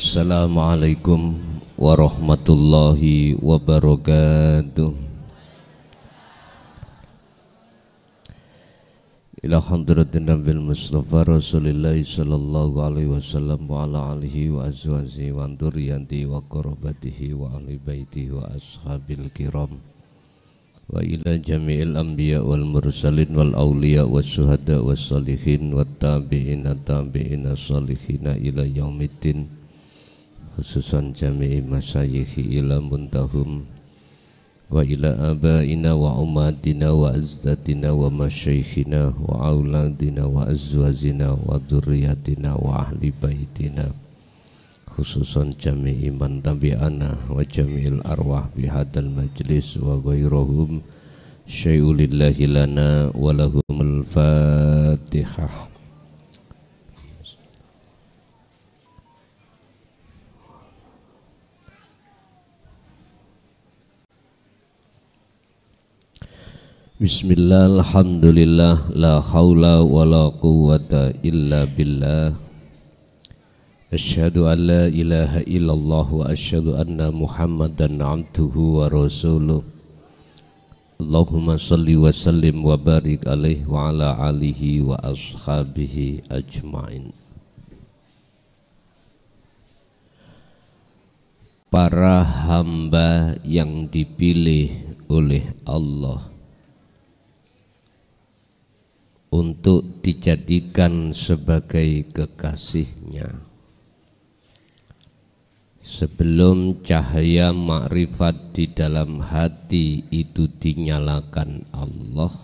Assalamualaikum warahmatullahi wabarakatuh. Ila hadratin Nabil Mustafa Rasulillahi sallallahu alaihi wasallam wa ala alihi wa azwajihi wa dzurriyyatihi wa qurabatihi wa ahli baitihi wa ashabil kiram wa ila jami'il anbiya wal mursalin wal awliya was syuhada was salihin wat tabi'ina tabi'ina salihina ila yaumiddin, khususan jami'i masyayikhi ila muntahum wa ila abaina wa umatina wa azdatina wa masyayikhina wa auladina wa azwazina wa dzurriyyatina wa ahli baitina, khususan jami'i man tabi'ana wa jami'il arwah fi hadal majlis wa ghairuhum syai'ulillahi lana wa lahumul fatihah. Bismillah, alhamdulillah, la hawla wa la quwwata illa billah. Asyhadu an la ilaha illallah wa asyhadu anna Muhammadan abduhu wa rasuluh. Allahumma salli wa sallim wa barik alaihi wa ala alihi wa ashabihi ajma'in. Para hamba yang dipilih oleh Allah untuk dijadikan sebagai kekasihnya, sebelum cahaya makrifat di dalam hati itu dinyalakan Allah,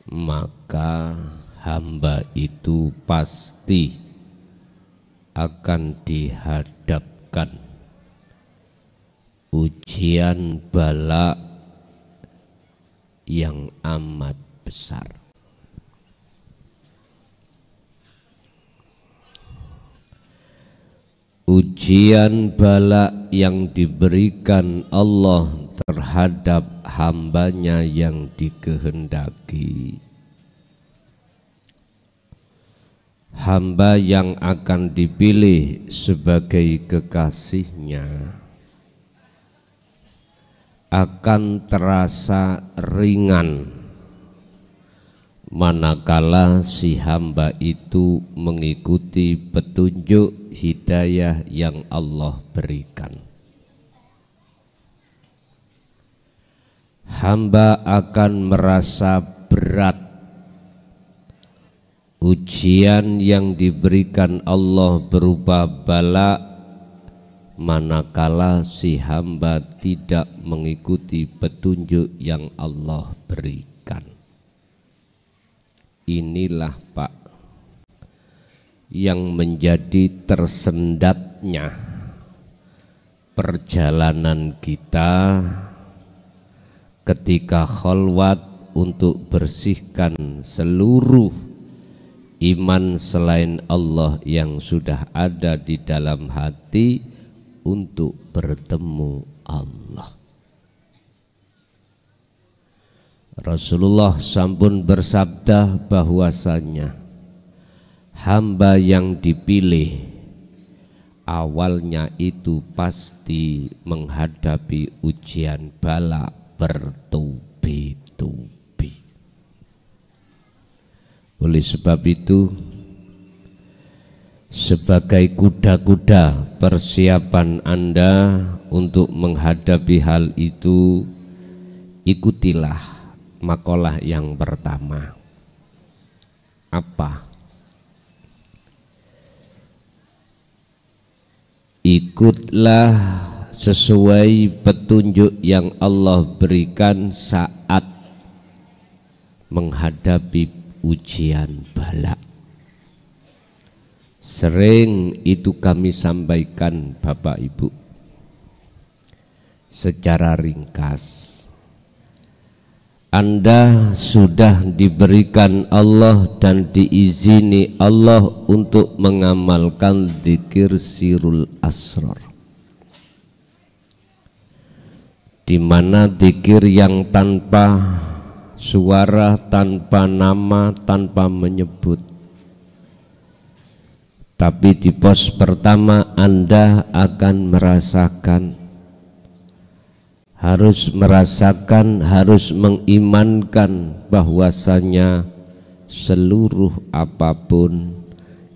maka hamba itu pasti akan dihadapkan ujian bala yang amat besar. Ujian bala yang diberikan Allah terhadap hambanya yang dikehendaki. Hamba yang akan dipilih sebagai kekasihnya akan terasa ringan manakala si hamba itu mengikuti petunjuk hidayah yang Allah berikan. Hamba akan merasa berat ujian yang diberikan Allah berupa bala manakala si hamba tidak mengikuti petunjuk yang Allah berikan. Inilah Pak yang menjadi tersendatnya perjalanan kita ketika khalwat untuk bersihkan seluruh iman selain Allah yang sudah ada di dalam hati untuk bertemu Allah. Rasulullah sampun bersabda bahwasanya hamba yang dipilih awalnya itu pasti menghadapi ujian bala bertubi-tubi. Oleh sebab itu, sebagai kuda-kuda persiapan Anda untuk menghadapi hal itu, ikutilah makalah yang pertama. Apa? Ikutlah sesuai petunjuk yang Allah berikan saat menghadapi ujian bala. Sering itu kami sampaikan Bapak Ibu secara ringkas. Anda sudah diberikan Allah dan diizini Allah untuk mengamalkan dzikir sirul asrar, di mana dzikir yang tanpa suara, tanpa nama, tanpa menyebut, Tapi di pos pertama Anda akan harus merasakan, harus mengimankan bahwasanya seluruh apapun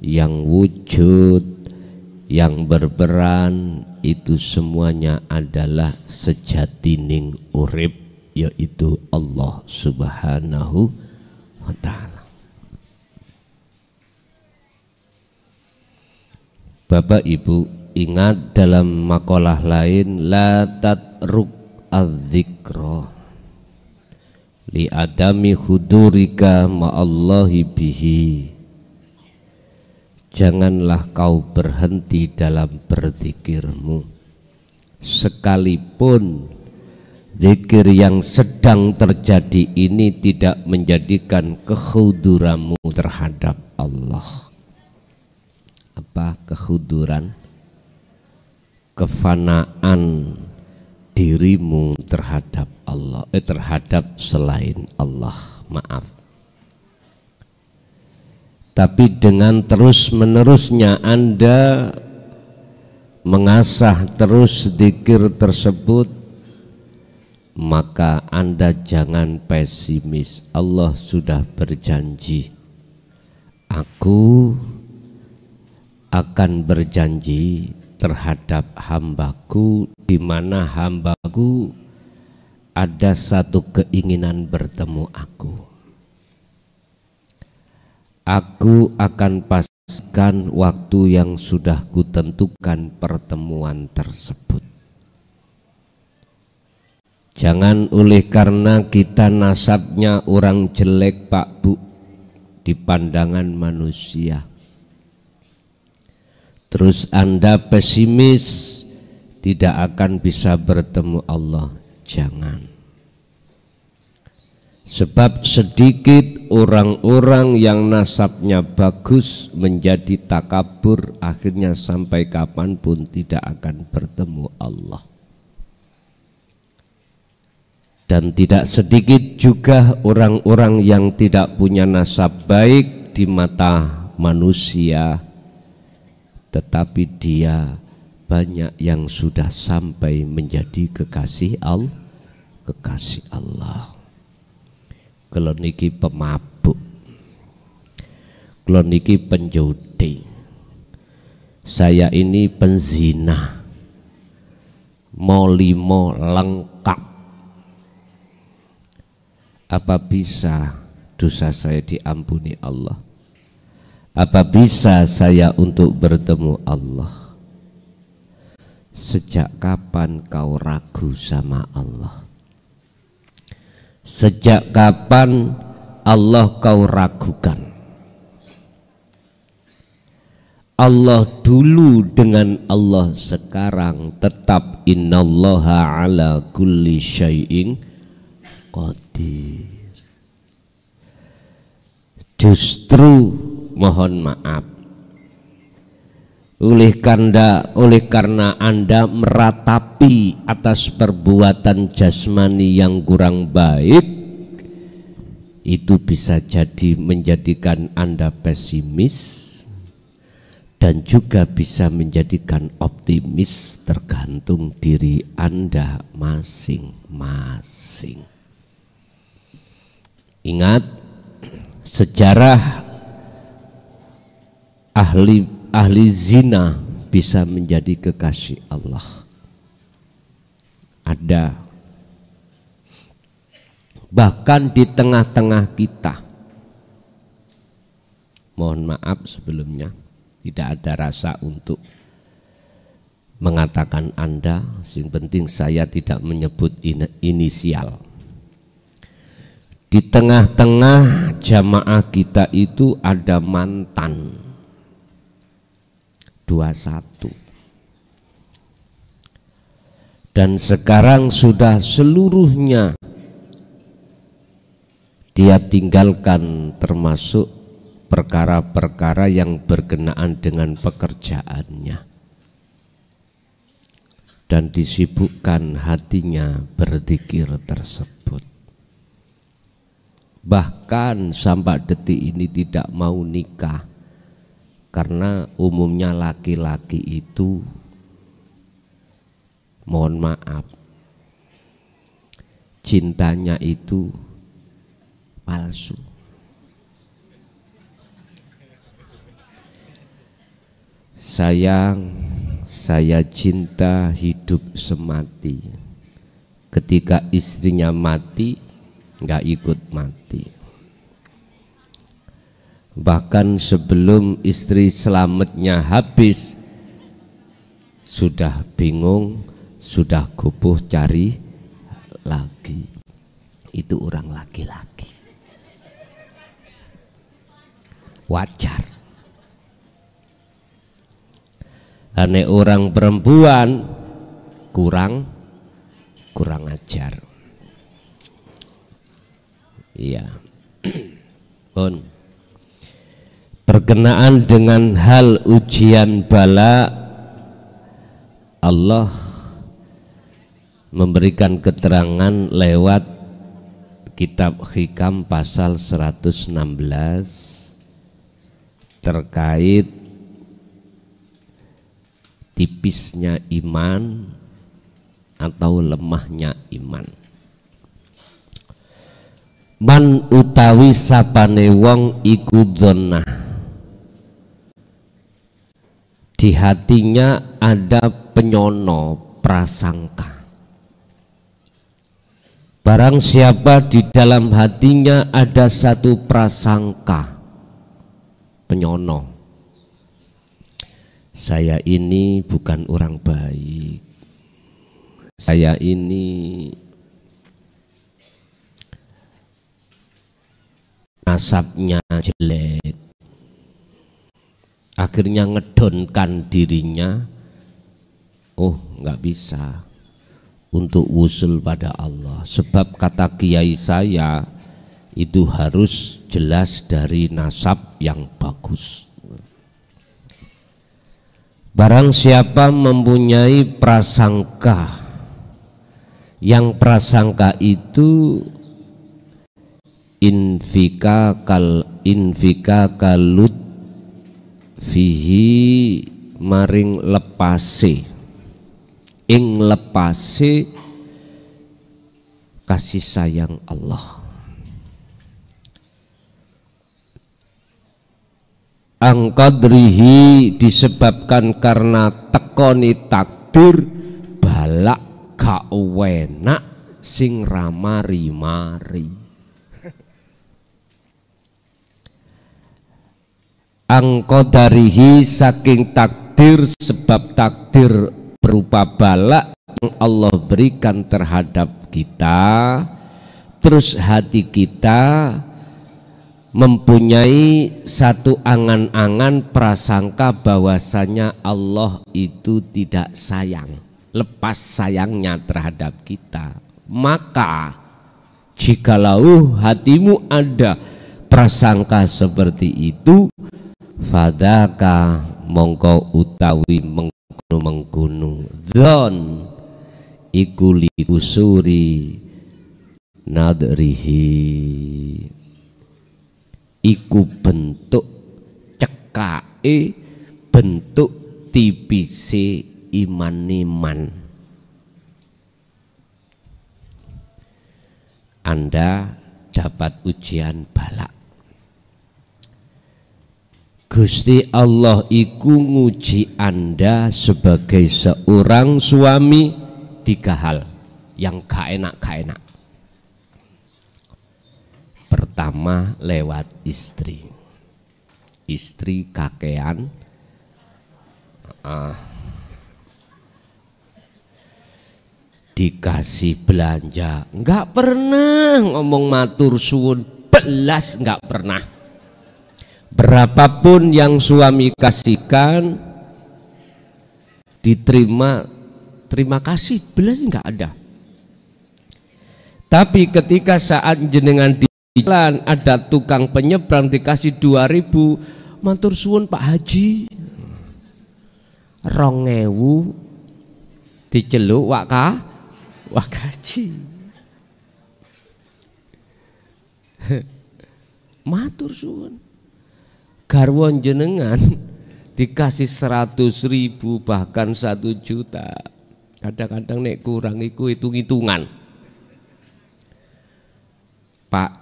yang wujud, yang berperan, itu semuanya adalah sejatining urip, yaitu Allah Subhanahu wa ta'ala. Bapak Ibu ingat dalam makalah lain, la tatruk az-zikra li adami hudurika ma'allahi bihi. Janganlah kau berhenti dalam berzikirmu, sekalipun zikir yang sedang terjadi ini tidak menjadikan kekhuduranmu terhadap Allah. Apa kekhuduran? Kefanaan dirimu terhadap Allah, terhadap selain Allah, maaf. Tapi dengan terus-menerusnya Anda mengasah terus zikir tersebut, maka Anda jangan pesimis. Allah sudah berjanji, aku akan berjanji terhadap hambaku, di mana hambaku ada satu keinginan bertemu aku. Aku akan pastikan waktu yang sudah kutentukan pertemuan tersebut. Jangan oleh karena kita nasabnya orang jelek Pak Bu di pandangan manusia, terus Anda pesimis tidak akan bisa bertemu Allah. Jangan. Sebab sedikit orang-orang yang nasabnya bagus menjadi takabur, akhirnya sampai kapanpun tidak akan bertemu Allah. Dan tidak sedikit juga orang-orang yang tidak punya nasab baik di mata manusia, tetapi dia banyak yang sudah sampai menjadi kekasih Allah. Kalau niki pemabuk, kalau niki penjudi, saya ini penzina, molimo lengkap. Apa bisa dosa saya diampuni Allah? Apa bisa saya untuk bertemu Allah? Sejak kapan kau ragu sama Allah? Sejak kapan Allah kau ragukan? Allah dulu dengan Allah sekarang tetap innallaha ala kulli syai'in qadir. Justru mohon maaf, oleh karena Anda meratapi atas perbuatan jasmani yang kurang baik, itu bisa jadi menjadikan Anda pesimis dan juga bisa menjadikan optimis, tergantung diri Anda masing-masing. Ingat, sejarah ahli zina bisa menjadi kekasih Allah. Ada. Bahkan di tengah-tengah kita, mohon maaf sebelumnya, tidak ada rasa untuk mengatakan Anda, yang penting saya tidak menyebut inisial. Di tengah-tengah jamaah kita itu ada mantan 21, dan sekarang sudah seluruhnya dia tinggalkan, termasuk perkara-perkara yang berkenaan dengan pekerjaannya, dan disibukkan hatinya berzikir tersebut. Bahkan sampai detik ini tidak mau nikah Karena umumnya laki-laki itu, mohon maaf, cintanya itu palsu. Sayang, saya cinta hidup semati. Ketika istrinya mati, nggak ikut mati. Bahkan sebelum istri selamatnya habis, sudah bingung, sudah gopoh cari lagi. Itu orang laki-laki. Wajar. Ane orang perempuan kurang ajar. Iya. Pun berkenaan dengan hal ujian bala, Allah memberikan keterangan lewat kitab Hikam pasal 116 terkait tipisnya iman atau lemahnya iman. Man utawi sapane wong iku dzonnah, di hatinya ada penyono prasangka. Barang siapa di dalam hatinya ada satu prasangka penyono, saya ini bukan orang baik, saya ini nasabnya jelek, akhirnya ngedonkan dirinya. Oh, nggak bisa untuk wusul pada Allah, sebab kata kiai saya itu harus jelas dari nasab yang bagus. Barang siapa mempunyai prasangka, yang prasangka itu infika kalut fihi maring lepase, ing lepase kasih sayang Allah. Angkadrihi disebabkan karena tekoni takdir balak gak enak sing ramari-mari. Angkadarihi saking takdir, sebab takdir berupa balak yang Allah berikan terhadap kita, terus hati kita mempunyai satu angan-angan prasangka bahwasanya Allah itu tidak sayang, lepas sayangnya terhadap kita. Maka jikalau hatimu ada prasangka seperti itu, fadaka mongko utawi mengkono dzon iku likusuri nadrihi, iku bentuk cekake, bentuk tipise iman-iman. Anda dapat ujian balak. Gusti Allah iku nguji Anda sebagai seorang suami 3 hal yang gak enak. Pertama lewat istri kakean, dikasih belanja nggak pernah ngomong matur suwun belas, nggak pernah. Berapapun yang suami kasihkan diterima, terima kasih belas nggak ada. Tapi ketika saat jenengan di jalan ada tukang penyeberang dikasih 2.000, matur suwun Pak Haji, 2.000 diceluk wak gaji. Matur suwun garwa jenengan dikasih 100.000 bahkan 1 juta. Kadang-kadang nek kurang iku hitung-hitungan. Pak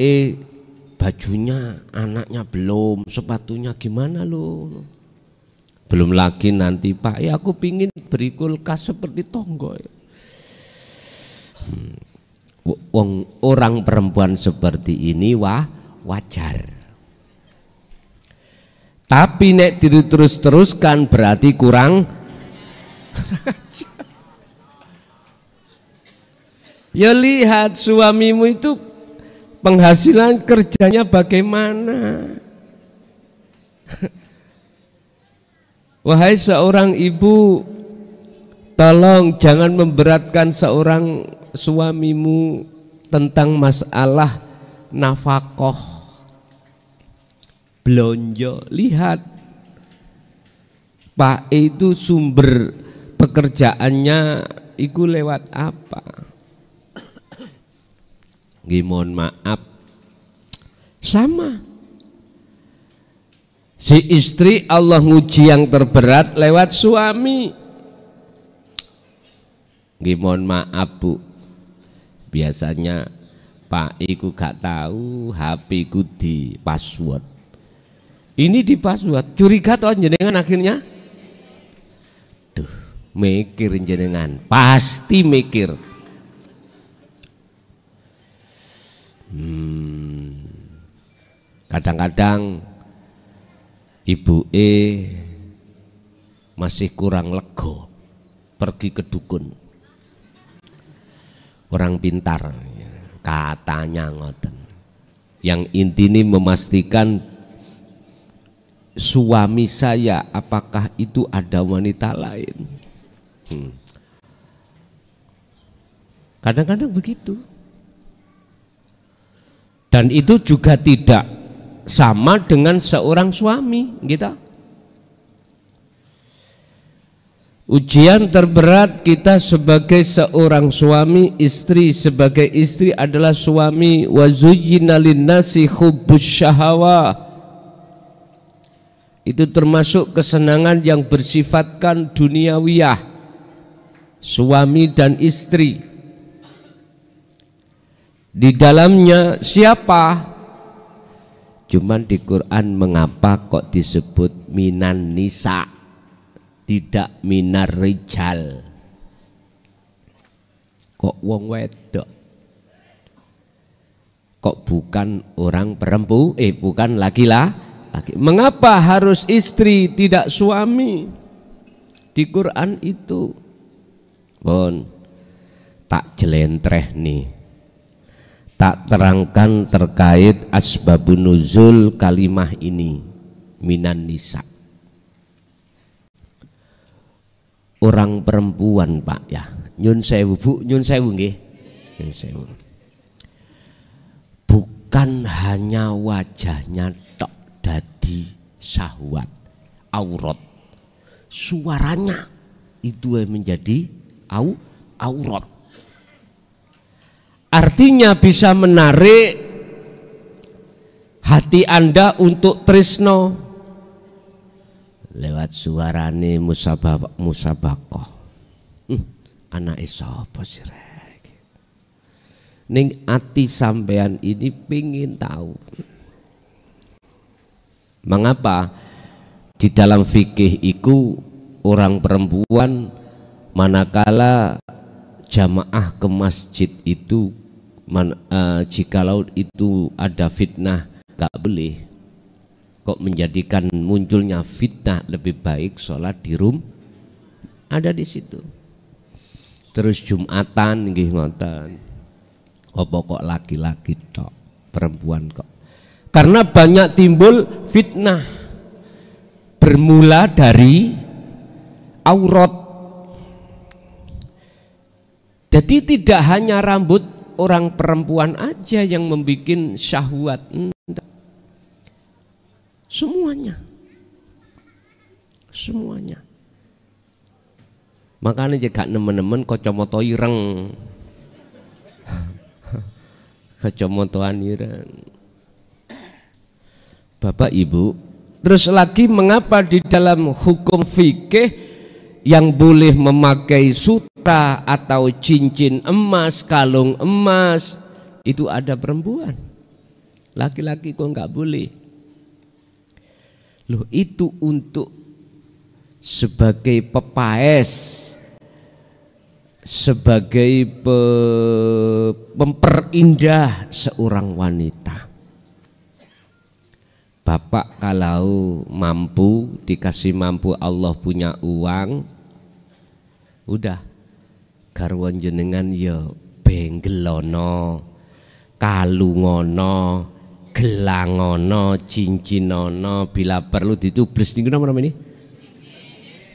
bajunya anaknya belum, sepatunya gimana lo? Belum lagi nanti Pak aku pingin beri kulkas seperti tonggo. Orang perempuan seperti ini wajar. Tapi nek terus-teruskan berarti kurang. Ya lihat suamimu itu penghasilan kerjanya bagaimana. Wahai seorang ibu, tolong jangan memberatkan seorang suamimu tentang masalah nafkah belanja. Lihat Pak itu sumber pekerjaannya itu lewat apa? Mohon maaf, sama si istri Allah nguji yang terberat lewat suami. Mohon maaf Bu, biasanya Pak iku gak tahu HP ku di password. Ini di password, curiga toh jenengan akhirnya. Duh, mikir jenengan, pasti mikir. Kadang-kadang ibu masih kurang lego, pergi ke dukun. Orang pintar katanya ngoten. Yang intini memastikan suami saya apakah itu ada wanita lain. Kadang-kadang begitu. Dan itu juga tidak sama dengan seorang suami kita. Ujian terberat kita sebagai seorang suami, istri sebagai istri adalah suami. Wa zuyyina linnasi hubbus syahawah. Itu termasuk kesenangan yang bersifatkan duniawiyah, suami dan istri. Di dalamnya siapa? Cuman di Quran mengapa kok disebut minan nisa, tidak minar rijal? Kok wong wedok? Kok bukan orang perempuan? Bukan laki-laki. Mengapa harus istri tidak suami? Di Quran itu pun tak jelentreh nih, tak terangkan terkait asbabun nuzul kalimah ini minan nisa. Orang perempuan Pak ya, nyun sewu Bu, nyun sewu nggih, nyun sewu. Bukan hanya wajahnya tok dadi syahwat, aurat, suaranya itu yang menjadi aurat. Artinya bisa menarik hati Anda untuk tresno lewat suarane musabakoh. Anak sapa sih rek? Ning ati sampean ini pingin tahu. Mengapa di dalam fikih itu orang perempuan manakala jamaah ke masjid itu jikalau itu ada fitnah gak boleh, kok menjadikan munculnya fitnah lebih baik sholat di rumah ada di situ. Terus Jumatan nggih ngoten, apa kok laki-laki tok, perempuan kok? Karena banyak timbul fitnah bermula dari aurat. Jadi tidak hanya rambut orang perempuan aja yang membuat syahwat, semuanya. Makanya jika nemen-nemen kacamata ireng, kacamataan ireng. Bapak Ibu, Terus lagi, mengapa di dalam hukum fikih yang boleh memakai sutra atau cincin emas, kalung emas itu ada perempuan, laki-laki kok nggak boleh? Loh, itu untuk sebagai pepaes, sebagai memperindah seorang wanita. Bapak kalau mampu, dikasih mampu, Allah punya uang, udah garwan jenengan ya benggelono, kalungono, gelangono, cincinono, bila perlu ditubles niku napa namanya?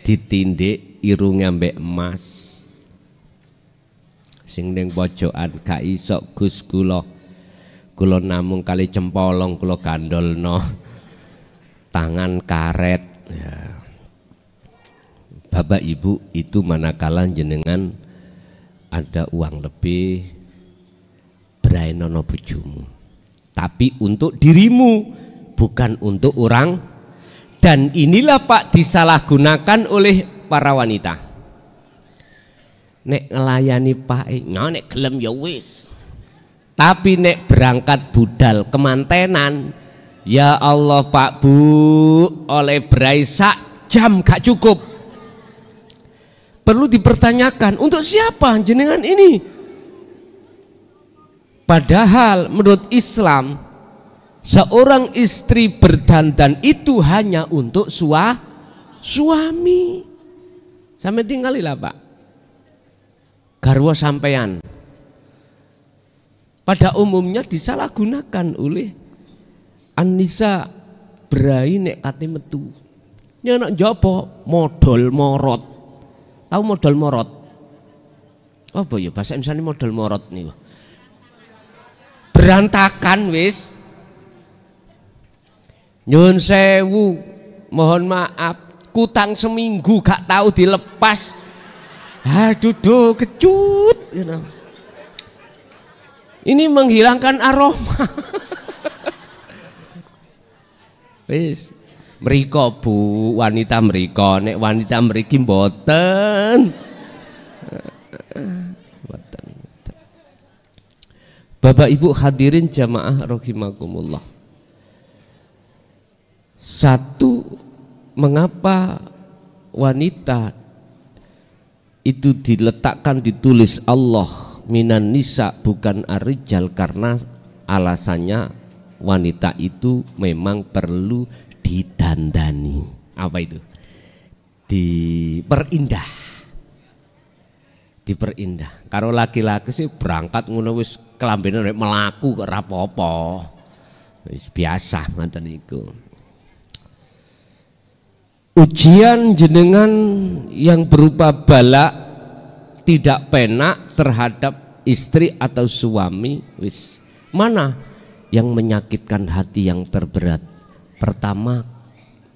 Ditindik irunge ambek emas. Sing ning pojokan gak iso Gus kula namung kali cempolong kula gandolno tangan karet ya. Bapak Ibu, itu manakala jenengan ada uang lebih brainono bojomu, tapi untuk dirimu, bukan untuk orang. Dan inilah Pak disalahgunakan oleh para wanita. Nek ngelayani Pak, nek gelem ya wis. Tapi nek berangkat budal kemantenan, ya Allah Pak Bu, oleh berai sak jam gak cukup. Perlu dipertanyakan, untuk siapa jenengan ini? Padahal menurut Islam, seorang istri berdandan itu hanya untuk suami. Sampai tinggalilah Pak, garwa sampean. Pada umumnya disalahgunakan oleh An-Nisa berai nek kate metu. Nyanak jopo modal morot. Tahu modal morot? Apa ya bahasa Indonesia modal morot nih? Berantakan wis. Nyun sewu, mohon maaf, kutang seminggu gak tahu dilepas. Aduh do kecut, you know. Ini menghilangkan aroma. Wis, mriko Bu, wanita mriko, nek wanita mriki mboten. Bapak Ibu hadirin jamaah rahimakumullah. Satu, mengapa wanita itu diletakkan, ditulis Allah minan nisa bukan ar-rijal, karena alasannya wanita itu memang perlu didandani. Apa itu? Diperindah. Diperindah. Karo laki-laki sih berangkat ngono wis kelambene melaku kok ora apa-apa. Wis biasa ngoten niku. Ujian jenengan yang berupa bala tidak penak terhadap istri atau suami, wis mana yang menyakitkan hati yang terberat? Pertama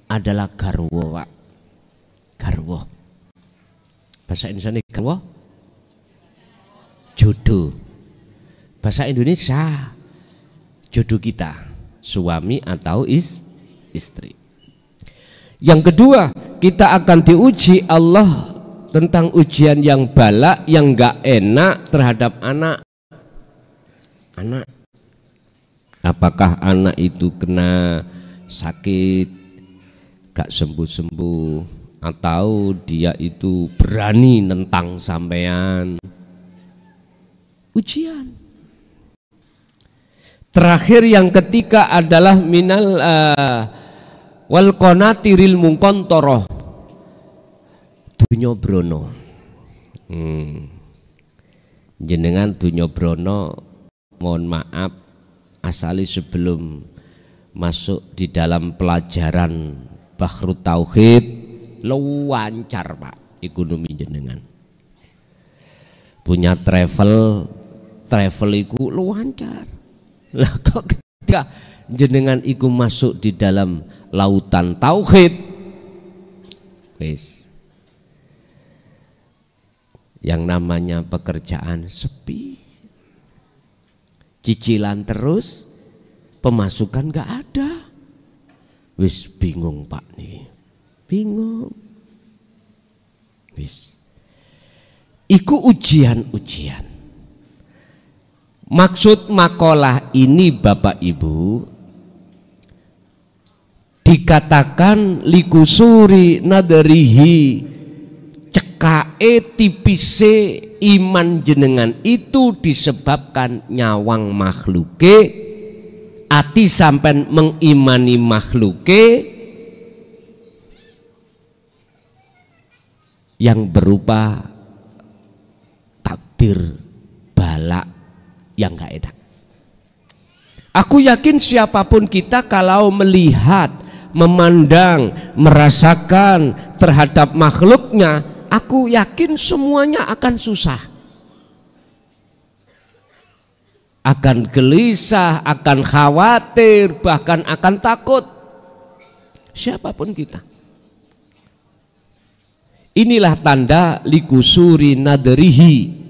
adalah garwo, Pak. Garwo. Bahasa Indonesia garwo? Jodoh. Bahasa Indonesia jodoh kita, suami atau istri. Yang kedua, kita akan diuji Allah tentang ujian yang bala, yang enggak enak terhadap anak. Apakah anak itu kena sakit gak sembuh-sembuh, atau dia itu berani nentang sampean. Ujian. Terakhir yang ketiga adalah minal wal qanatiril munqantoroh, dunya brono. Jenengan dunya brono, mohon maaf, asali sebelum masuk di dalam pelajaran Bahrut Tauhid lancar Pak ekonomi jenengan. Punya travel iku lancar. Lah kok ketika jenengan iku masuk di dalam lautan tauhid, wis yang namanya pekerjaan sepi, cicilan terus, pemasukan gak ada. Wis bingung Pak nih. Bingung. Wis. Iku ujian-ujian. Maksud makalah ini Bapak Ibu dikatakan likusuri nadarihi, cekae tipise iman jenengan itu disebabkan nyawang makhluke, ati sampai mengimani makhluke yang berupa takdir balak yang gak enak. Aku yakin siapapun kita kalau melihat, memandang, merasakan terhadap makhluknya, aku yakin semuanya akan susah, akan gelisah, akan khawatir, bahkan akan takut. Siapapun kita. Inilah tanda likusuri naderihi,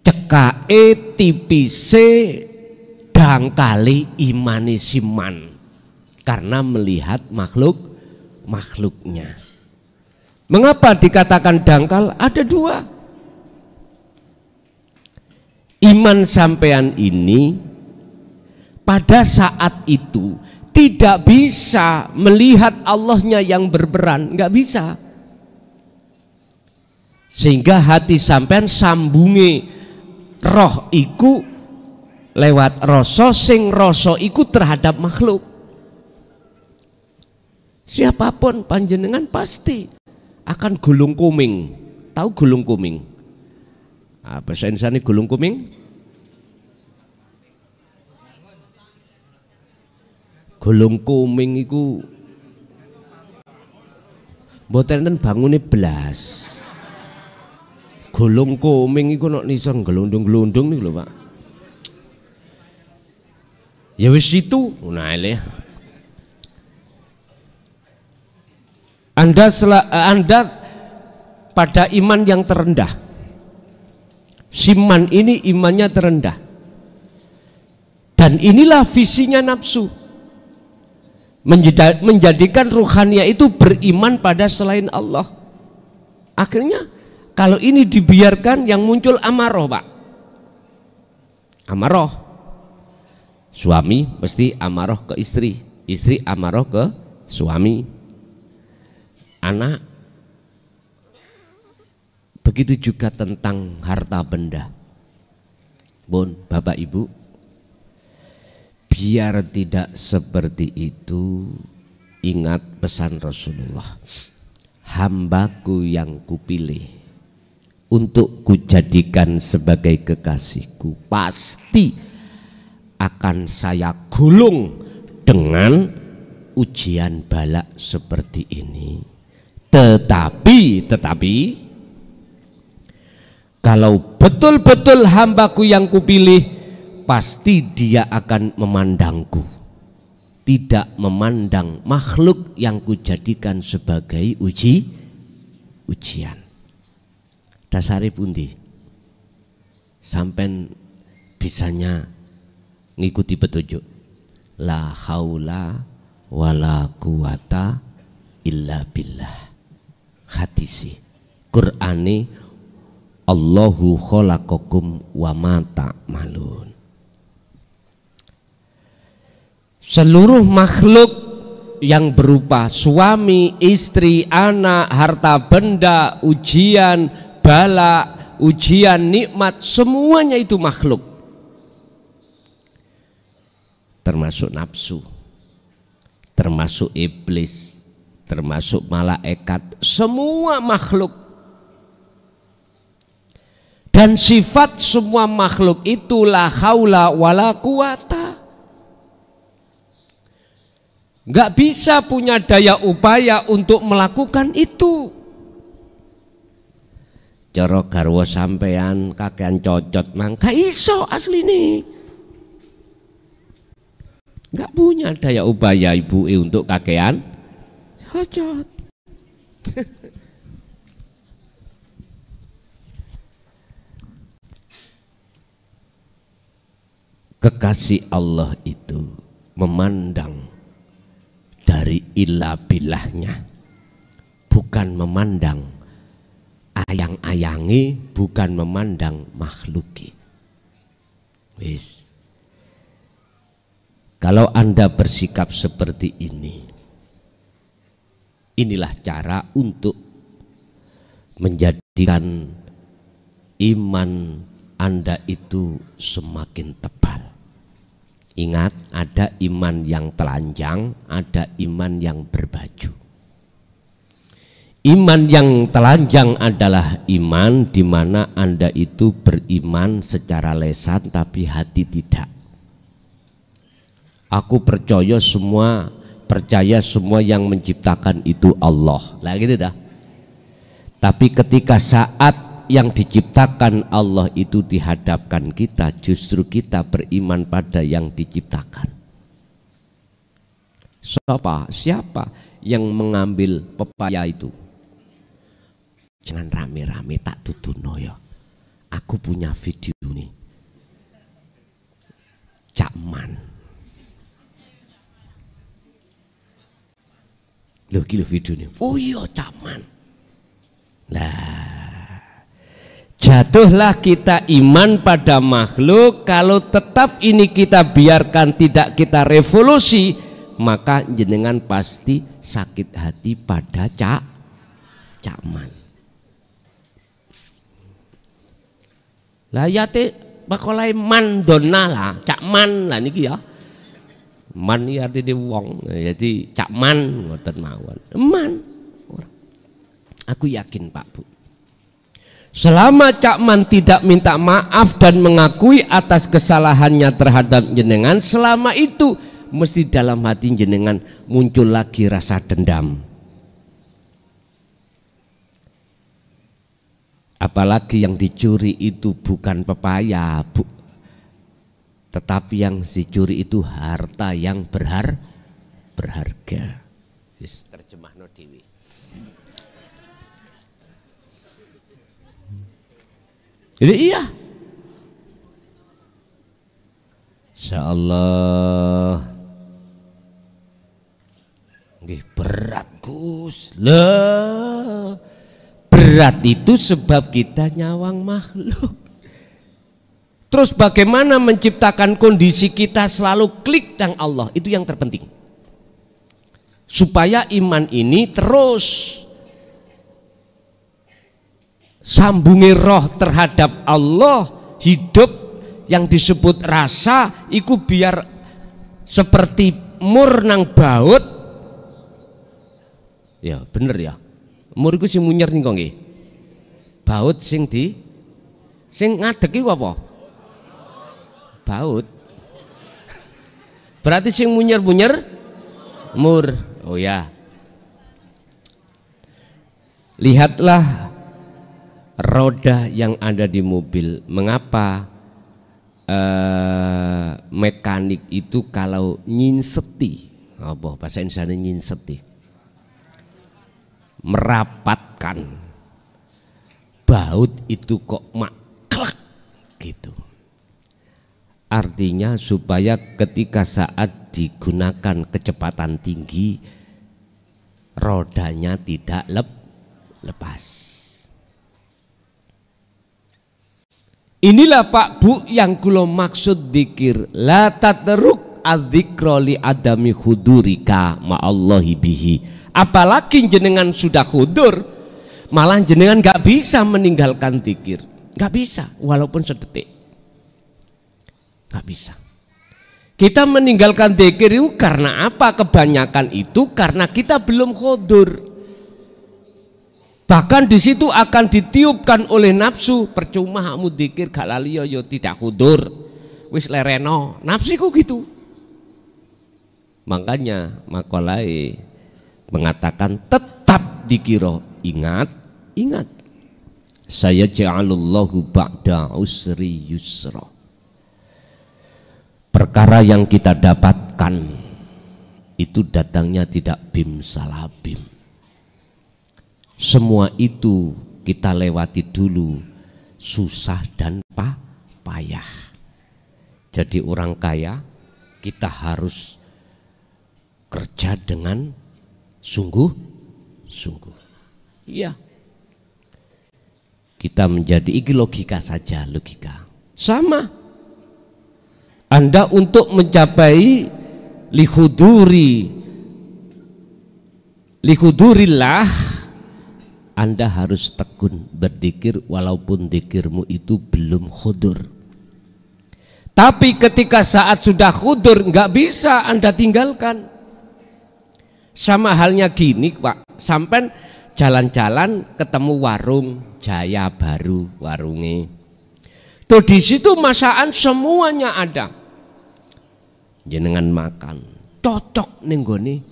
cekae tipise dangkali imani siman, karena melihat makhluknya. Mengapa dikatakan dangkal? Ada dua. Iman sampean ini pada saat itu tidak bisa melihat Allahnya yang berperan, nggak bisa. Sehingga hati sampean sambungi roh iku lewat rasa, sing rasa iku terhadap makhluk. Siapapun panjenengan pasti akan gulung kuming. Tahu gulung kuming? Bahasa Indonesia gulung kuming? Gulung kuming iku mboten enten bangune blas. Gulung kuming iku nek iso glundung-glundung niku lho, Pak. Ya wis itu, nah le. Anda pada iman yang terendah. Siman ini imannya terendah. Dan inilah visinya nafsu. Menjadikan ruhania itu beriman pada selain Allah. Akhirnya kalau ini dibiarkan yang muncul amarah, Pak. Amarah. Suami mesti amarah ke istri, istri amarah ke suami, anak. Begitu juga tentang harta benda. Bun, Bapak Ibu, biar tidak seperti itu, ingat pesan Rasulullah, hambaku yang kupilih untuk kujadikan sebagai kekasihku pasti akan saya gulung dengan ujian balak seperti ini. Tetapi kalau betul-betul hambaku yang kupilih, pasti dia akan memandangku, tidak memandang makhluk yang kujadikan sebagai ujian. Dasari pundi sampai bisanya ngikuti petunjuk la haula wala quwata illa billah. Hadisi Qur'ani Allahu khalaqakum wa ma ta'malun. Seluruh makhluk yang berupa suami, istri, anak, harta benda, ujian, bala, ujian, nikmat, semuanya itu makhluk. Termasuk nafsu, termasuk iblis, termasuk malaikat, semua makhluk. Dan sifat semua makhluk itu la haula wala quwata. Nggak bisa punya daya upaya untuk melakukan itu. Cara garwa sampean kakean cocot mangka iso asli nih. Nggak punya daya upaya ibu untuk kakean cocot. Kekasih Allah itu memandang illa billahnya, bukan memandang ayang-ayangi, bukan memandang makhluki. Wis. Kalau Anda bersikap seperti ini, inilah cara untuk menjadikan iman Anda itu semakin tebal. Ingat, ada iman yang telanjang, ada iman yang berbaju. Iman yang telanjang adalah iman di mana Anda itu beriman secara lesan tapi hati tidak. Aku percaya semua yang menciptakan itu Allah. Lah gitu dah. Tapi ketika saat yang diciptakan Allah itu dihadapkan kita, justru kita beriman pada yang diciptakan. Siapa yang mengambil pepaya itu? Jangan rame-rame tak tutuno ya. Aku punya video nih. Cak Man. Loh kilo video nih. Oh iya Cak Man. Lah, jatuhlah kita iman pada makhluk. Kalau tetap ini kita biarkan, tidak kita revolusi, maka jenengan pasti sakit hati pada Cak Man. Lah ya te bakolai mandona lah, Cak Man lah niki ya. Man iki artine wong, jadi Cak Man ngoten mawon. Man. Aku yakin Pak Bu, selama Cak Man tidak minta maaf dan mengakui atas kesalahannya terhadap jenengan, selama itu mesti dalam hati jenengan muncul lagi rasa dendam. Apalagi yang dicuri itu bukan pepaya, tetapi yang dicuri itu harta yang berharga. Terjemahno dewi. Jadi iya, insyaallah nggih berat Gus. Lah berat itu sebab kita nyawang makhluk. Terus bagaimana menciptakan kondisi kita selalu klik dengan Allah, itu yang terpenting. Supaya iman ini terus sambungi roh terhadap Allah, hidup yang disebut rasa iku biar seperti mur nang baut. Ya bener ya, mur iku sing munyer ning nggih. Baut sing ngadeg iku apa? Baut. Berarti sing munyer-munyer mur. Oh ya. Lihatlah roda yang ada di mobil. Mengapa mekanik itu kalau nyinseti, apa bahasa Indonesia nyinseti, merapatkan baut itu kok maklek gitu. Artinya supaya ketika saat digunakan kecepatan tinggi rodanya tidak lepas. Inilah Pak Bu yang kula maksud dzikir. La tatruk adzikra li adami hudurika ma'allahi bihi. Apalagi jenengan sudah hudur, malah jenengan gak bisa meninggalkan dzikir. Gak bisa walaupun sedetik. Gak bisa. Kita meninggalkan dzikir itu karena apa? Kebanyakan itu karena kita belum hudur. Bahkan di situ akan ditiupkan oleh nafsu. Percuma kamu dzikir gak lali yo tidak hudur. Wis lereno, nafsiku gitu. Makanya makolai mengatakan tetap dikira, ingat. Saya ja'alullahu ba'da usri yusra. Perkara yang kita dapatkan itu datangnya tidak bim salabim. Semua itu kita lewati dulu susah dan payah. Jadi orang kaya kita harus kerja dengan sungguh-sungguh. Iya. Kita menjadi iki logika saja, logika. Sama. Anda untuk mencapai lihudurillah, Anda harus tekun berzikir walaupun zikirmu itu belum khudur. Tapi ketika saat sudah khudur nggak bisa Anda tinggalkan. Sama halnya gini Pak, sampai jalan-jalan ketemu warung Jaya Baru warungnya. Tuh di situ masakan semuanya ada. Jenengan makan cocok ning gone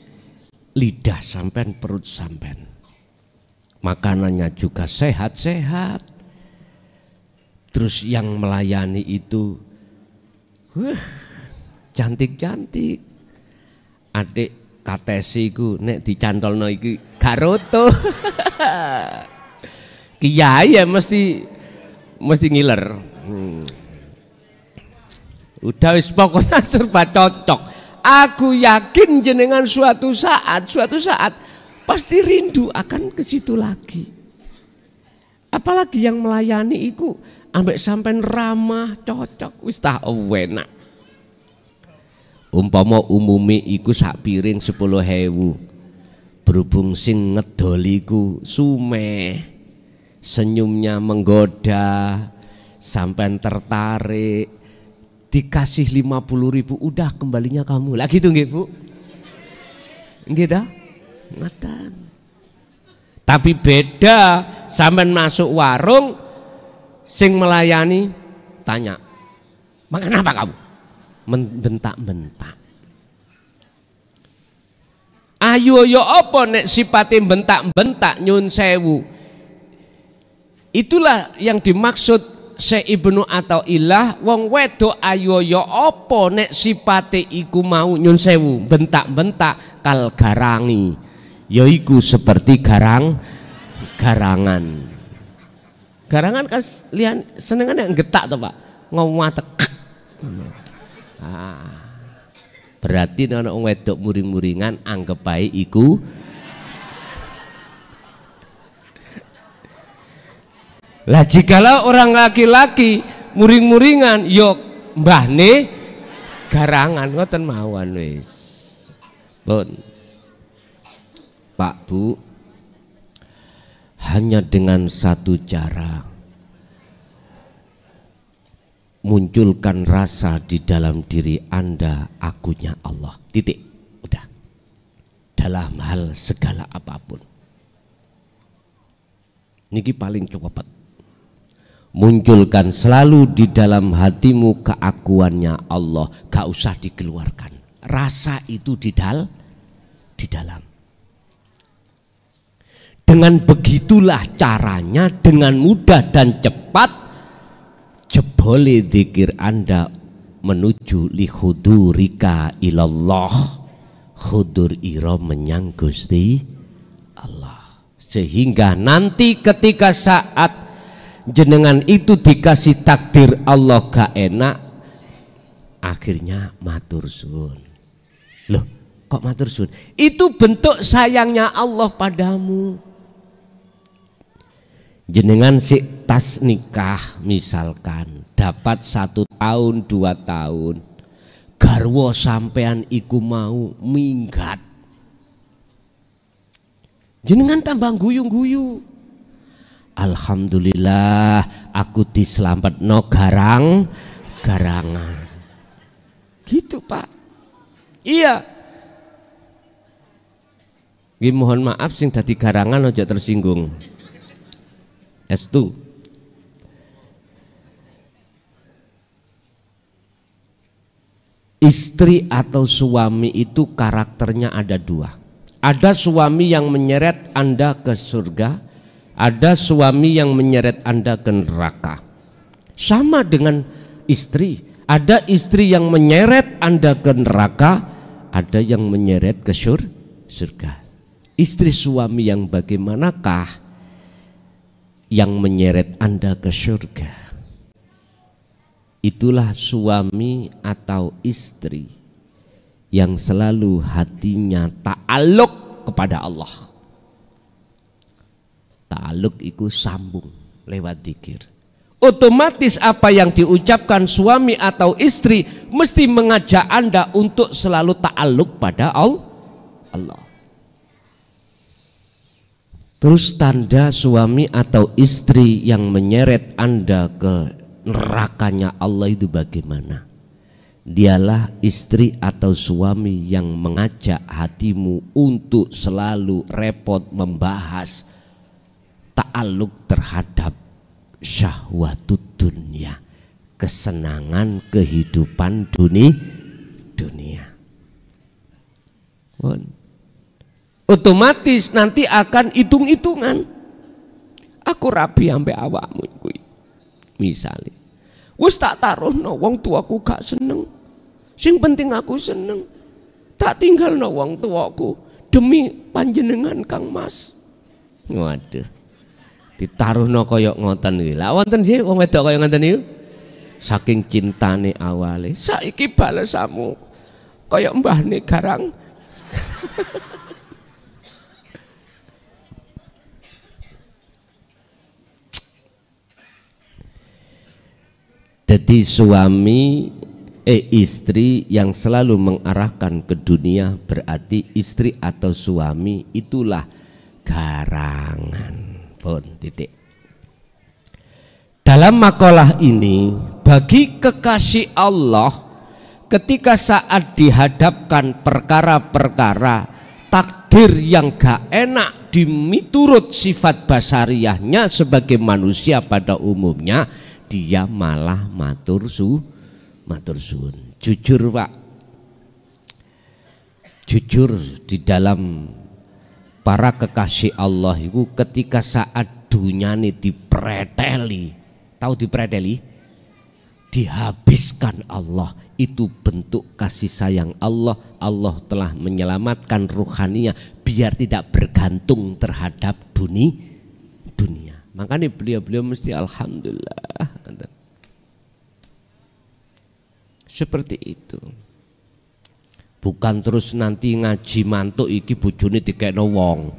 lidah sampean, perut sampean. Makanannya juga sehat-sehat. Terus yang melayani itu cantik-cantik. Adik katesi ku nek dicantolno iki garoto. Kiai ya mesti ngiler. Udah wis pokoknya serba cocok. Aku yakin jenengan suatu saat pasti rindu akan ke situ lagi. Apalagi yang melayani iku ambek sampean ramah, cocok, wis tah enak. Umpama umumi iku sak piring 10.000. Berhubung sing ngedoli iku sumeh, senyumnya menggoda, sampean tertarik, dikasih 50.000 udah kembalinya kamu. Lah gitu nggih Bu? Nggih dah? Ngatan. Tapi beda sampean masuk warung sing melayani tanya, "Makan apa kamu?" Bentak-bentak. Ayo yo apa nek sipate bentak-bentak nyun sewu. Itulah yang dimaksud Syekh Ibnu Athaillah, wong wedok ayo yo apa nek sipate iku mau nyun sewu bentak-bentak kal garangi. Yaiku seperti garangan. Garangan kan lian senengane getak to Pak. Ngomatek. Berarti ana wong wedok muring-muringan anggap bae iku lah. Jikalau orang laki-laki muring-muringan yo mbahne garangan ngoten mawon wis. Pun Pak Bu, hanya dengan satu cara, munculkan rasa di dalam diri Anda, akunya Allah, titik, udah. Dalam hal segala apapun. Niki paling cepet. Munculkan selalu di dalam hatimu keakuannya Allah, gak usah dikeluarkan. Rasa itu di dalam. Dengan begitulah caranya, dengan mudah dan cepat jebole zikir Anda menuju li khudurika ilallah, khudur ira menyang Gusti Allah. Sehingga nanti ketika saat jenengan itu dikasih takdir Allah gak enak, akhirnya matur suwun. Loh, kok matur suwun? Itu bentuk sayangnya Allah padamu. Jenengan si tas nikah misalkan dapat 1 tahun 2 tahun, garwa sampean iku mau minggat, jenengan tambah guyu-guyu, alhamdulillah aku diselametno garangan gitu Pak. Iya, mohon maaf sing dadi garangan aja tersinggung. S2. Istri atau suami itu karakternya ada 2. Ada suami yang menyeret Anda ke surga, ada suami yang menyeret Anda ke neraka. Sama dengan istri, ada istri yang menyeret Anda ke neraka, ada yang menyeret ke surga. Istri suami yang bagaimanakah yang menyeret Anda ke surga? Itulah suami atau istri yang selalu hatinya ta'aluk kepada Allah. Ta'aluk iku sambung lewat zikir. Otomatis apa yang diucapkan suami atau istri mesti mengajak Anda untuk selalu ta'aluk pada Allah. Terus tanda suami atau istri yang menyeret Anda ke nerakanya Allah itu bagaimana? Dialah istri atau suami yang mengajak hatimu untuk selalu repot membahas ta'aluk terhadap syahwatud dunia, kesenangan kehidupan dunia. Otomatis nanti akan hitung-hitungan. Aku rapi sampai awakmu kuwi. Misale, wis tak taruhno wong tuaku gak seneng. Sing penting aku seneng. Tak tinggalno wong tuaku demi panjenengan Kang Mas. Waduh. Ditaruhno kaya ngoten iki. Lah wonten sih wong wedok kaya ngoten niku. Saking cintane awale, saiki balesamu kaya mbahne garang. Jadi suami istri yang selalu mengarahkan ke dunia berarti istri atau suami itulah garangan. Titik. Dalam makalah ini bagi kekasih Allah ketika saat dihadapkan perkara-perkara takdir yang gak enak dimiturut sifat basariyahnya sebagai manusia pada umumnya, dia malah matur suwun. Jujur Pak, jujur di dalam para kekasih Allah itu ketika saat dunyane dipreteli, tahu dipreteli? Dihabiskan Allah, itu bentuk kasih sayang Allah. Allah telah menyelamatkan ruhaninya biar tidak bergantung terhadap dunia. Makanya beliau mesti alhamdulillah. Seperti itu. Bukan terus nanti ngaji mantuk iki bojone dikekno wong.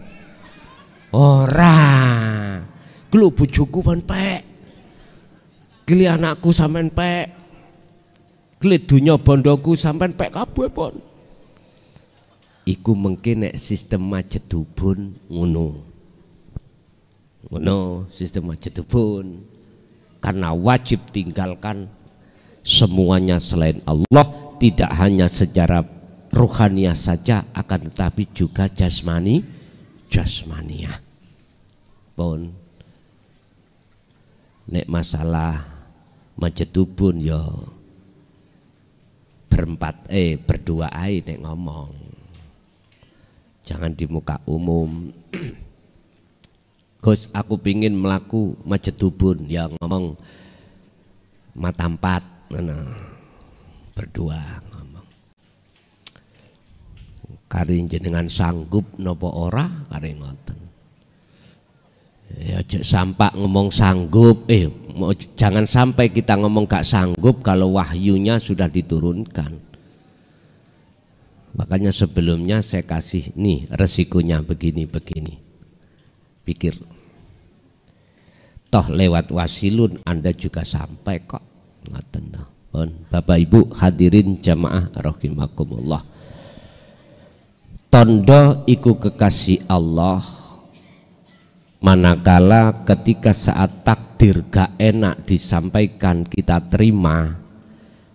Ora. Kulo bojoku pan pek. Gili anakku sampean pek. Gili dunya bondoku sampean pek kabeh pon. Iku mungkin nek sistem majedubun ngono. Sistem majedubun. Karena wajib tinggalkan semuanya selain Allah, tidak hanya secara ruhaniah saja akan tetapi juga jasmaniah. Pun nek masalah majedubun ya berdua ae nek ngomong. Jangan di muka umum. Gus aku pingin melaku majedubun, ya ngomong mata empat, berdua ngomong. Kari jenengan sanggup nopo ora kari ngoten. Ya sampai ngomong sanggup, jangan sampai kita ngomong gak sanggup kalau wahyunya sudah diturunkan. Makanya sebelumnya saya kasih nih resikonya begini. Pikir. Toh lewat wasilun Anda juga sampai kok. Bapak Ibu hadirin jamaah rahimakumullah. Tondo iku kekasih Allah. Manakala ketika saat takdir gak enak disampaikan kita terima,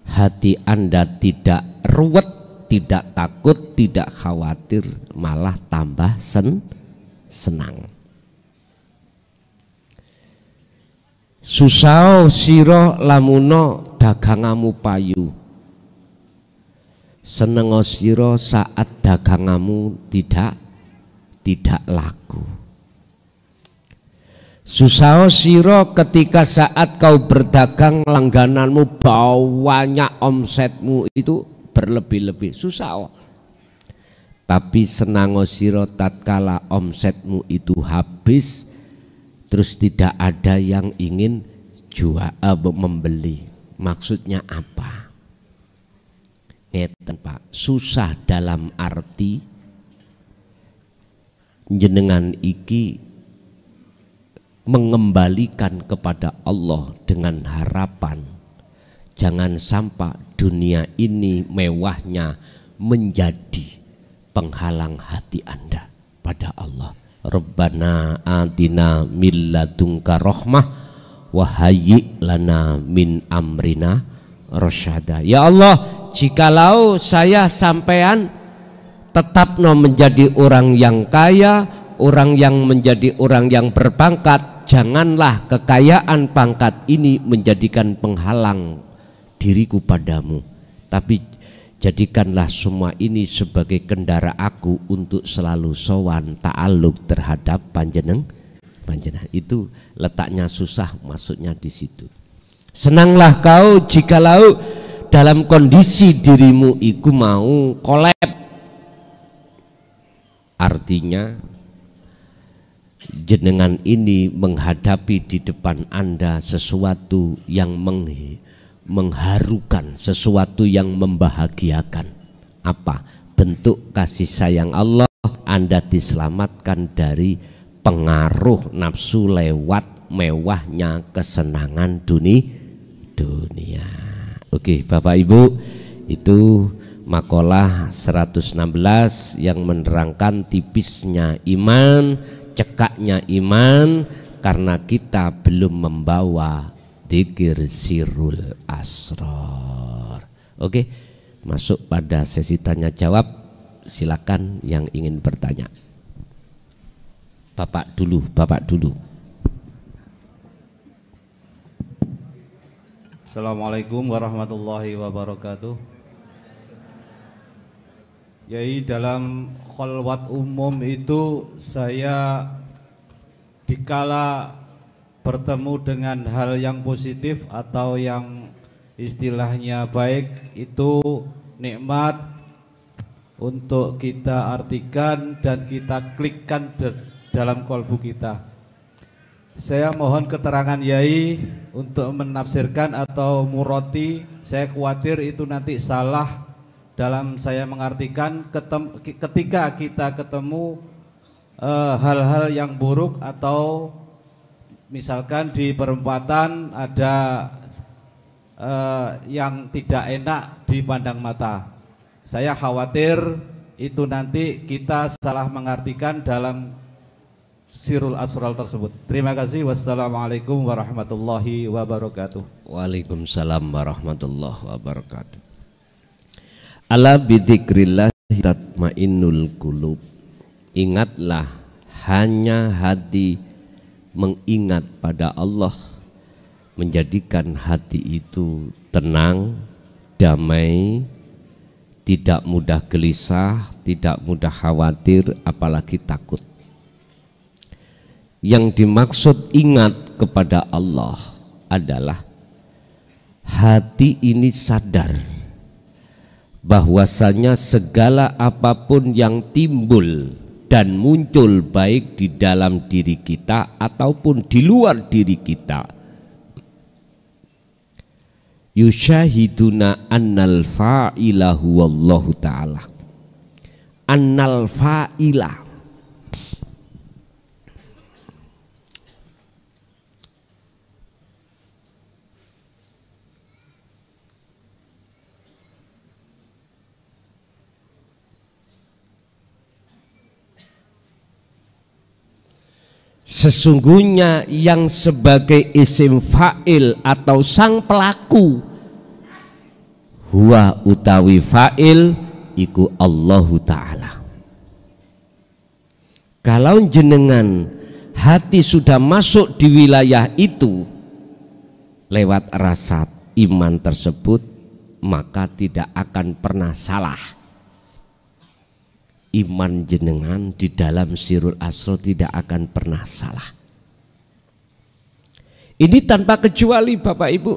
hati Anda tidak ruwet, tidak takut, tidak khawatir, malah tambah senang. Susao siro lamuno dagangamu payu, senengo siro saat dagangamu tidak laku. Susah siro ketika saat kau berdagang langgananmu banyak, omsetmu itu berlebih-lebih, susah. Tapi senango siro tatkala omsetmu itu habis, terus tidak ada yang ingin jual membeli. Maksudnya apa? Ngeten Pak, susah dalam arti jenengan iki mengembalikan kepada Allah dengan harapan jangan sampai dunia ini mewahnya menjadi penghalang hati Anda pada Allah. Rabbana atina min ladunka rahmah wa hayyi lana min amrina rasyada. Ya Allah, jikalau saya sampean tetap menjadi orang yang kaya, orang yang menjadi orang yang berpangkat, janganlah kekayaan pangkat ini menjadikan penghalang diriku padamu, tapi jadikanlah semua ini sebagai kendara aku untuk selalu sowan ta'aluk terhadap panjenengan. Itu letaknya susah, maksudnya di situ. Senanglah kau jikalau dalam kondisi dirimu iku mau kolab. Artinya jenengan ini menghadapi di depan Anda sesuatu yang mengharukan, sesuatu yang membahagiakan. Apa? Bentuk kasih sayang Allah. Anda diselamatkan dari pengaruh nafsu lewat mewahnya kesenangan dunia. Oke, Bapak Ibu, itu makalah 116 yang menerangkan tipisnya iman, cekaknya iman, karena kita belum membawa dzikir sirrul asrar. Oke, masuk pada sesi tanya jawab. Silakan yang ingin bertanya. Bapak dulu. Assalamualaikum warahmatullahi wabarakatuh. Yai, dalam khalwat umum itu saya dikala bertemu dengan hal yang positif atau yang istilahnya baik itu nikmat untuk kita artikan dan kita klikkan dalam kolbu kita. Saya mohon keterangan Yai untuk menafsirkan atau muroti. Saya khawatir itu nanti salah dalam saya mengartikan ketika kita ketemu hal-hal yang buruk, atau misalkan di perempatan ada yang tidak enak dipandang mata. Saya khawatir itu nanti kita salah mengartikan dalam sirrul asrar tersebut. Terima kasih. Wassalamualaikum warahmatullahi wabarakatuh. Waalaikumsalam warahmatullahi wabarakatuh. Ala bidzikrillah tatmainnul qulub. Ingatlah, hanya hati mengingat pada Allah menjadikan hati itu tenang, damai, tidak mudah gelisah, tidak mudah khawatir, apalagi takut. Yang dimaksud ingat kepada Allah adalah hati ini sadar bahwasanya segala apapun yang timbul dan muncul baik di dalam diri kita ataupun di luar diri kita, yusyahiduna annal fa'ila huwallahu ta'ala. Annal fa'ila, sesungguhnya yang sebagai isim fa'il atau sang pelaku, huwa utawi fa'il iku Allahu Ta'ala. Kalau jenengan hati sudah masuk di wilayah itu lewat rasa iman tersebut, maka tidak akan pernah salah. Iman jenengan di dalam sirrul asrar tidak akan pernah salah. Ini tanpa kecuali, Bapak Ibu.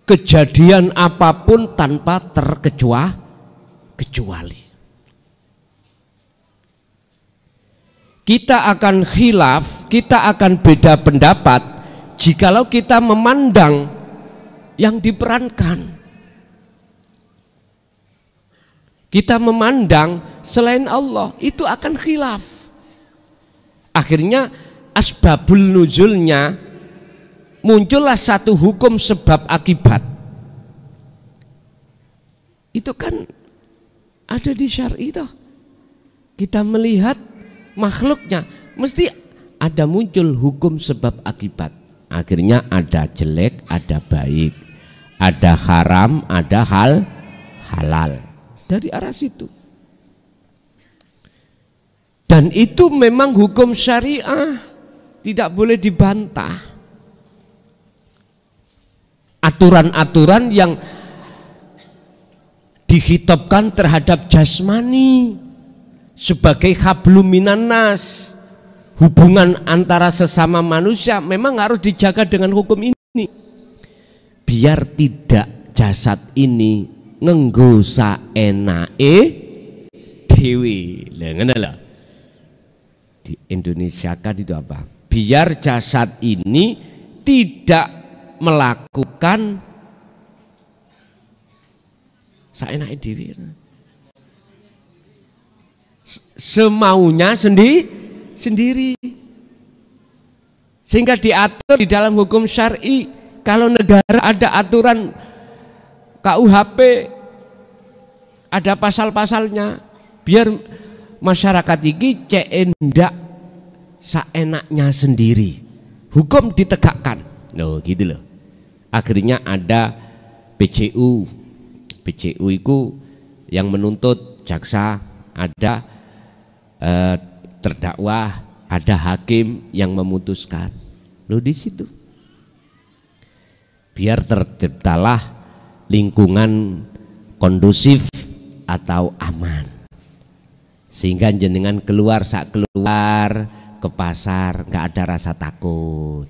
Kejadian apapun tanpa terkecuali. Kita akan khilaf, kita akan beda pendapat jikalau kita memandang yang diperankan. kita memandang selain Allah, itu akan khilaf. Akhirnya asbabul nuzulnya muncullah satu hukum sebab akibat. Itu kan ada di syar'i toh. Kita melihat makhluknya mesti ada muncul hukum sebab akibat. Akhirnya ada jelek, ada baik, ada haram, ada halal. Dari arah situ. Dan itu memang hukum syariah, tidak boleh dibantah. Aturan-aturan yang dihitopkan terhadap jasmani sebagai hablum minan nas, hubungan antara sesama manusia memang harus dijaga dengan hukum ini, biar tidak jasad ini ngenggo saenake dhewe. Lah ngene lho. Di Indonesia kan itu apa? Biar jasad ini tidak melakukan saenake dhewe. Semaunya sendiri. Sehingga diatur di dalam hukum syar'i. Kalau negara ada aturan KUHP, ada pasal-pasalnya, biar masyarakat ini cek endak saenaknya sendiri, hukum ditegakkan loh, gitu loh. Akhirnya ada PCU itu yang menuntut jaksa, ada terdakwa, ada hakim yang memutuskan loh. Di situ biar terciptalah lingkungan kondusif atau aman, sehingga jenengan keluar ke pasar nggak ada rasa takut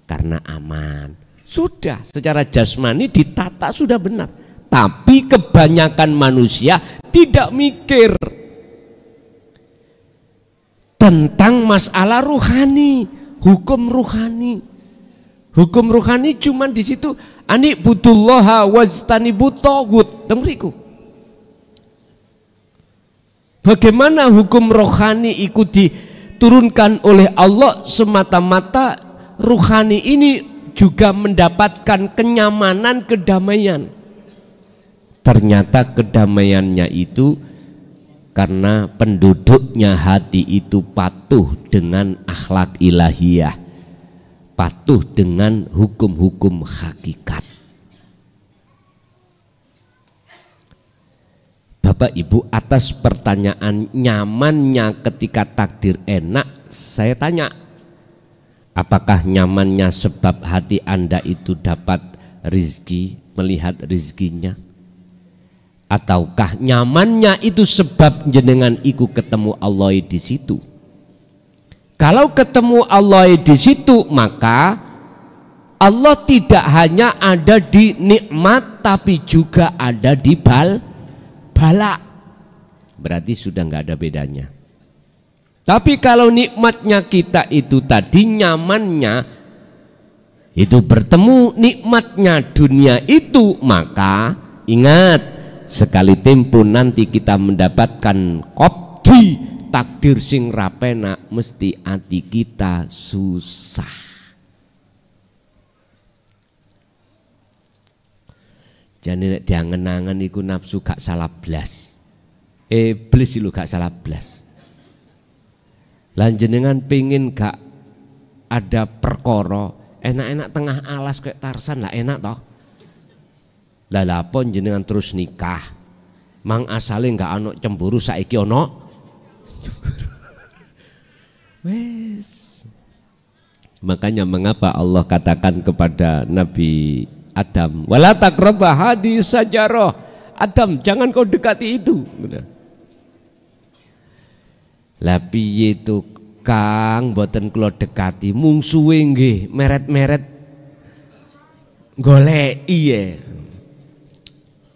karena aman. Sudah secara jasmani ditata sudah benar, tapi kebanyakan manusia tidak mikir tentang masalah ruhani, hukum ruhani. Hukum ruhani cuman di situ anibudullaha wajtanibut taghut. Tengriku. Bagaimana hukum rohani itu diturunkan oleh Allah semata-mata ruhani ini juga mendapatkan kenyamanan, kedamaian. Ternyata kedamaiannya itu karena penduduknya hati itu patuh dengan akhlak ilahiyah, patuh dengan hukum-hukum hakikat. Bapak Ibu, atas pertanyaan nyamannya ketika takdir enak, saya tanya, apakah nyamannya sebab hati Anda itu dapat rizki, melihat rizkinya? Ataukah nyamannya itu sebab jenengan iku ketemu Allah di situ? Kalau ketemu Allah di situ, maka Allah tidak hanya ada di nikmat, tapi juga ada di bala. Berarti sudah nggak ada bedanya. Tapi kalau nikmatnya kita itu tadi, nyamannya itu bertemu nikmatnya dunia itu, maka ingat, sekali tempo nanti kita mendapatkan qadhi takdir sing rapena, mesti hati kita susah. Jadi nek diangen-angen iku nafsu gak salah blas, iblis itu gak salah blas. Lan jenengan pengin gak ada perkara enak-enak tengah alas kayak Tarsan lah, enak toh. Lah lapon jenengan terus nikah, mang asale nggak ono cemburu, saiki ono cemburu. Wes. Makanya mengapa Allah katakan kepada Nabi Adam, wala taqraba hadis sajarah, Adam jangan kau dekati itu. Lah piye itu Kang, mboten kula dekati, mungsuhe nggih meret-meret golek iye.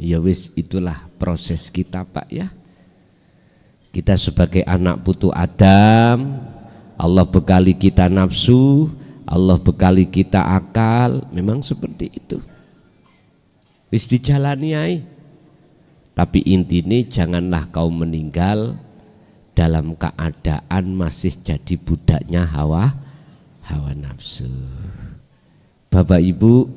Ya wis, itulah proses kita Pak ya. Kita sebagai anak putu Adam, Allah bekali kita nafsu, Allah bekali kita akal, memang seperti itu. Wis dijalani ae. Tapi intinya janganlah kau meninggal dalam keadaan masih jadi budaknya hawa nafsu. Bapak Ibu,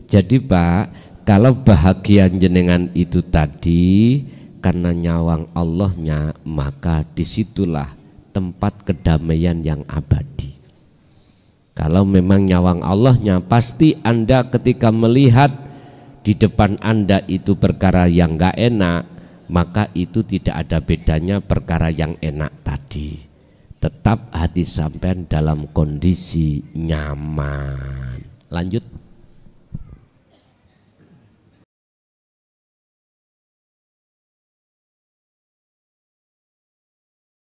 jadi Pak, kalau bahagia jenengan itu tadi karena nyawang Allahnya, maka disitulah tempat kedamaian yang abadi. Kalau memang nyawang Allahnya, pasti Anda ketika melihat di depan Anda itu perkara yang gak enak, maka itu tidak ada bedanya perkara yang enak tadi. Tetap hati sampean dalam kondisi nyaman. Lanjut.